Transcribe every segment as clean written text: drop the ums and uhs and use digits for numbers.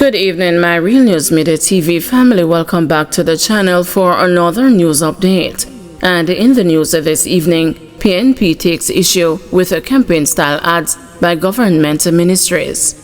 Good evening, my Real News Midday TV family. Welcome back to the channel for another news update. And in the news this evening, PNP takes issue with campaign-style ads by government ministries.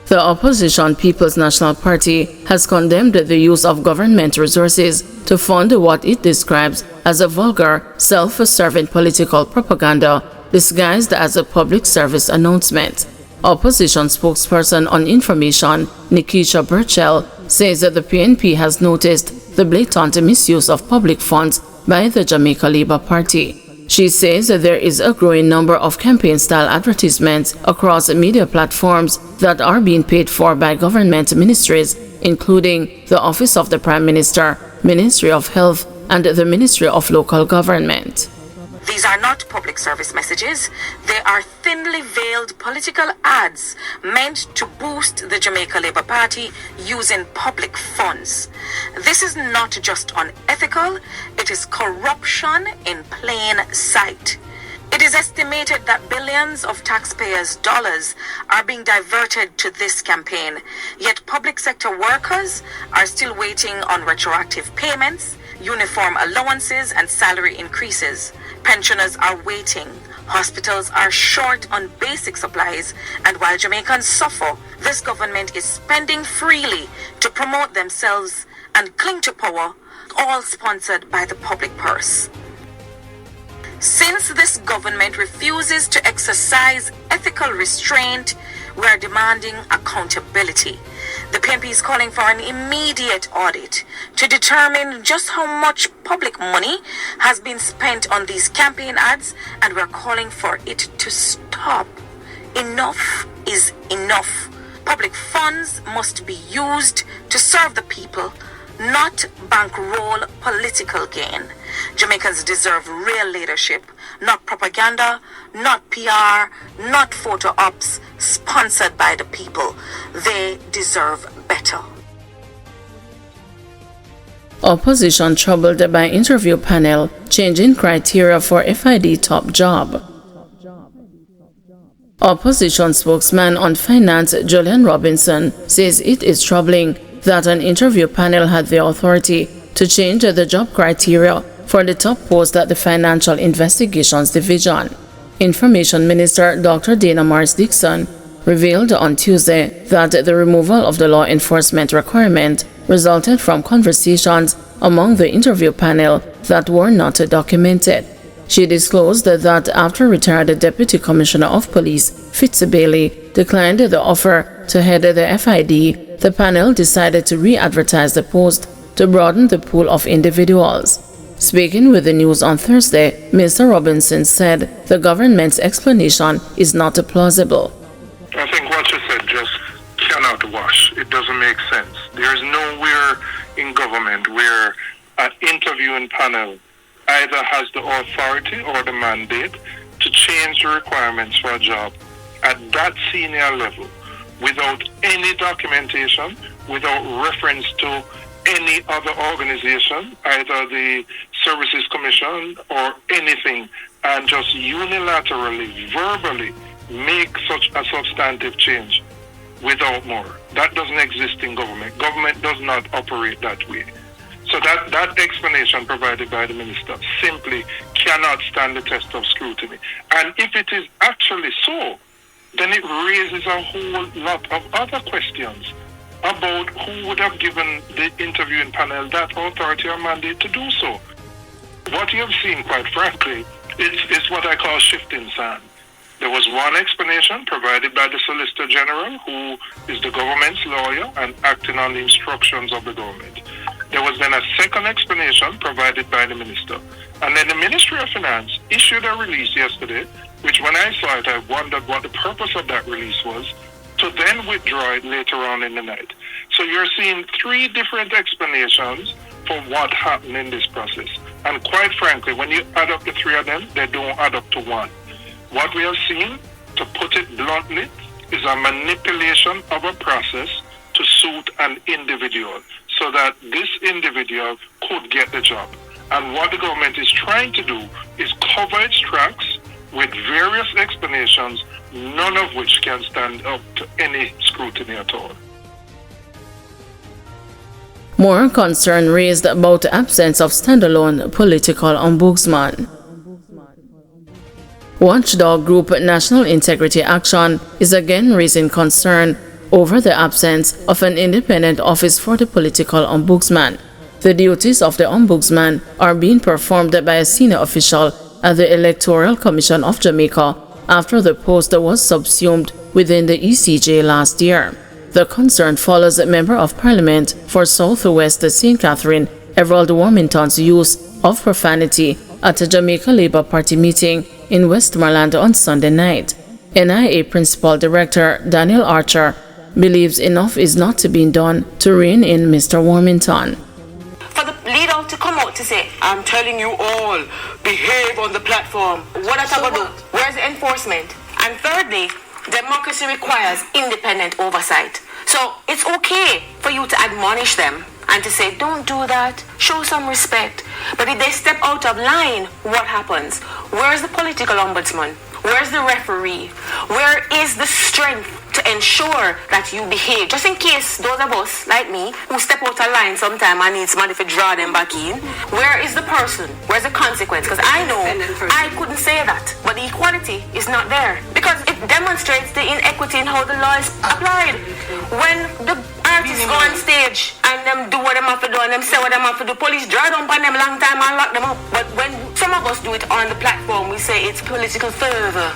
The opposition People's National Party has condemned the use of government resources to fund what it describes as a vulgar, self-serving political propaganda disguised as a public service announcement. Opposition spokesperson on information, Nikisha Burchell, says that the PNP has noticed the blatant misuse of public funds by the Jamaica Labour Party. She says that there is a growing number of campaign-style advertisements across media platforms that are being paid for by government ministries, including the Office of the Prime Minister, Ministry of Health, and the Ministry of Local Government. These are not public service messages. They are thinly veiled political ads meant to boost the Jamaica Labour Party using public funds. This is not just unethical, it is corruption in plain sight. It is estimated that billions of taxpayers' dollars are being diverted to this campaign, yet public sector workers are still waiting on retroactive payments, uniform allowances, and salary increases. Pensioners are waiting. Hospitals are short on basic supplies, and while Jamaicans suffer, this government is spending freely to promote themselves and cling to power, all sponsored by the public purse. Since this government refuses to exercise ethical restraint, we are demanding accountability. The PNP is calling for an immediate audit to determine just how much public money has been spent on these campaign ads, and we're calling for it to stop. Enough is enough. Public funds must be used to serve the people, not bankroll political gain. Jamaicans deserve real leadership, not propaganda, not PR, not photo ops sponsored by the people. They deserve better. Opposition troubled by interview panel changing criteria for FID top job. Opposition spokesman on finance Julian Robinson says it is troubling that an interview panel had the authority to change the job criteria for the top post at the Financial Investigations Division. Information Minister Dr. Dana Morris-Dixon revealed on Tuesday that the removal of the law enforcement requirement resulted from conversations among the interview panel that were not documented. She disclosed that after retired Deputy Commissioner of Police Fitz Bailey declined the offer to head the FID, the panel decided to re-advertise the post to broaden the pool of individuals. Speaking with the news on Thursday, Mr. Robinson said the government's explanation is not plausible. I think what you said just cannot wash. It doesn't make sense. There is nowhere in government where an interviewing panel either has the authority or the mandate to change the requirements for a job at that senior level without any documentation, without reference to any other organization, either the Services Commission or anything, and just unilaterally, verbally make such a substantive change without more. That doesn't exist in government. Government does not operate that way. So that explanation provided by the minister simply cannot stand the test of scrutiny. And if it is actually so, then it raises a whole lot of other questions about who would have given the interviewing panel that authority or mandate to do so. What you have seen, quite frankly, is what I call shifting sand. There was one explanation provided by the Solicitor General, who is the government's lawyer and acting on the instructions of the government. There was then a second explanation provided by the minister. And then the Ministry of Finance issued a release yesterday, which when I saw it, I wondered what the purpose of that release was, to then withdraw it later on in the night. So you're seeing three different explanations for what happened in this process. And quite frankly, when you add up the three of them, they don't add up to one. What we have seen, to put it bluntly, is a manipulation of a process to suit an individual so that this individual could get the job. And what the government is trying to do is cover its tracks with various explanations, none of which can stand up to any scrutiny at all. More concern raised about the absence of standalone political ombudsman. Watchdog group National Integrity Action is again raising concern over the absence of an independent office for the political ombudsman. The duties of the ombudsman are being performed by a senior official at the Electoral Commission of Jamaica after the post was subsumed within the ECJ last year. The concern follows a Member of Parliament for Southwest St. Catherine, Everald Warmington's use of profanity at a Jamaica Labour Party meeting in Westmoreland on Sunday night. NIA Principal Director Daniel Archer believes enough is not being done to rein in Mr. Warmington. For the leader to come out to say, I'm telling you all, behave on the platform. What are you going to do? Where's the enforcement? And thirdly, democracy requires independent oversight. So it's okay for you to admonish them and to say, don't do that, show some respect. But if they step out of line, what happens? Where's the political ombudsman? Where's the referee? Where is the strength to ensure that you behave? Just in case those of us, like me, who step out of line sometime and need somebody to draw them back in, where is the person? Where's the consequence? Because I know I couldn't say that, but the equality is not there. Because it demonstrates the inequity in how the law is applied. When the artists go on stage and them do what them have to do and them say what them have to do, police draw down on them long time and lock them up. But when some of us do it on the platform, we say it's political fervor.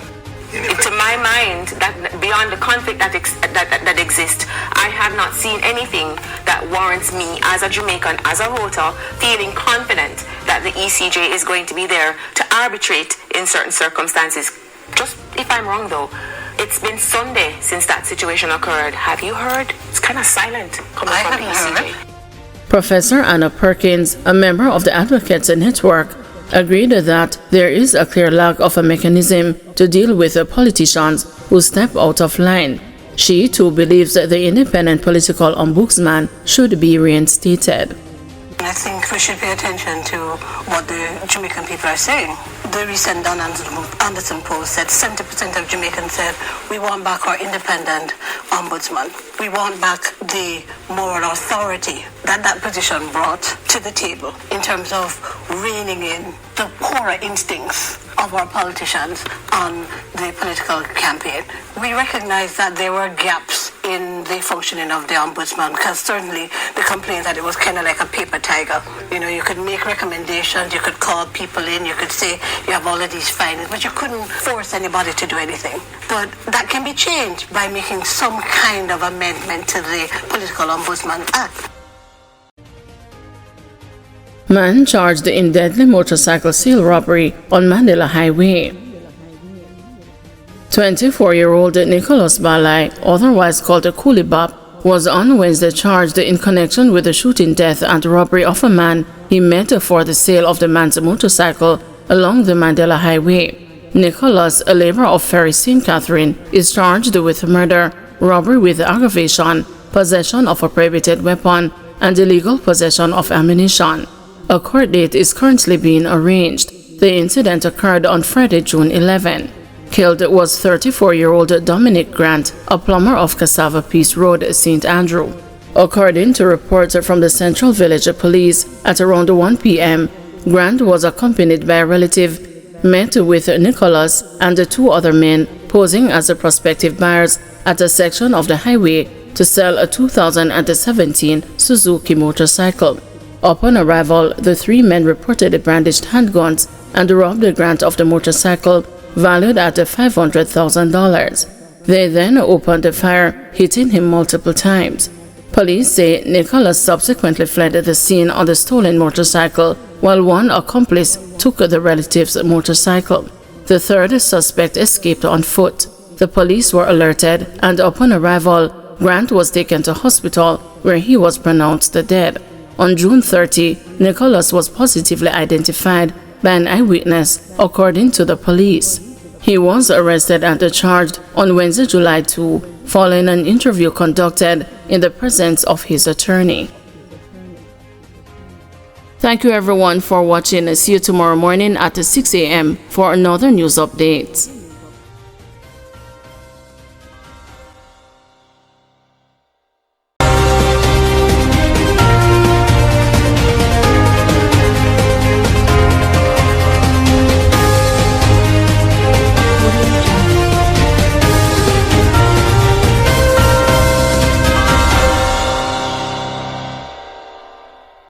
To my mind, that beyond the conflict that exists, I have not seen anything that warrants me as a Jamaican, as a voter, feeling confident that the ECJ is going to be there to arbitrate in certain circumstances. Just if I'm wrong though, it's been Sunday since that situation occurred. Have you heard? It's kind of silent coming from the ECJ. Professor Anna Perkins, a member of the Advocates Network, agreed that there is a clear lack of a mechanism to deal with politicians who step out of line. She too believes that the independent political ombudsman should be reinstated. I think we should pay attention to what the Jamaican people are saying. The recent Don Anderson post said 70% of Jamaicans said we want back our independent ombudsman. We want back the moral authority that position brought to the table in terms of reining in the poorer instincts of our politicians on the political campaign. We recognize that there were gaps in the functioning of the ombudsman, because certainly the complaint that it was kind of like a paper tiger. You know, you could make recommendations, you could call people in, you could say you have all of these findings, but you couldn't force anybody to do anything. But that can be changed by making some kind of amendment to the Political Ombudsman Act. Man charged in deadly motorcycle sale robbery on Mandela Highway. 24-year-old Nicholas Balai, otherwise called a Coolie Bop, was on Wednesday charged in connection with the shooting death and robbery of a man he met for the sale of the man's motorcycle along the Mandela Highway. Nicholas, a labourer of Ferry St. Catherine, is charged with murder, robbery with aggravation, possession of a prohibited weapon, and illegal possession of ammunition. A court date is currently being arranged. The incident occurred on Friday, June 11. Killed was 34-year-old Dominic Grant, a plumber of Cassava Peace Road, St. Andrew. According to reports from the Central Village Police, at around 1 p.m., Grant was accompanied by a relative, met with Nicholas and the two other men posing as prospective buyers at a section of the highway to sell a 2017 Suzuki motorcycle. Upon arrival, the three men reportedly brandished handguns and robbed Grant of the motorcycle, valued at $500,000. They then opened fire, hitting him multiple times. Police say Nicholas subsequently fled the scene on the stolen motorcycle, while one accomplice took the relative's motorcycle. The third suspect escaped on foot. The police were alerted, and upon arrival, Grant was taken to hospital, where he was pronounced dead. On June 30, Nicholas was positively identified by an eyewitness, according to the police. He was arrested and charged on Wednesday, July 2, following an interview conducted in the presence of his attorney. Thank you everyone for watching. See you tomorrow morning at 6 a.m. for another news update.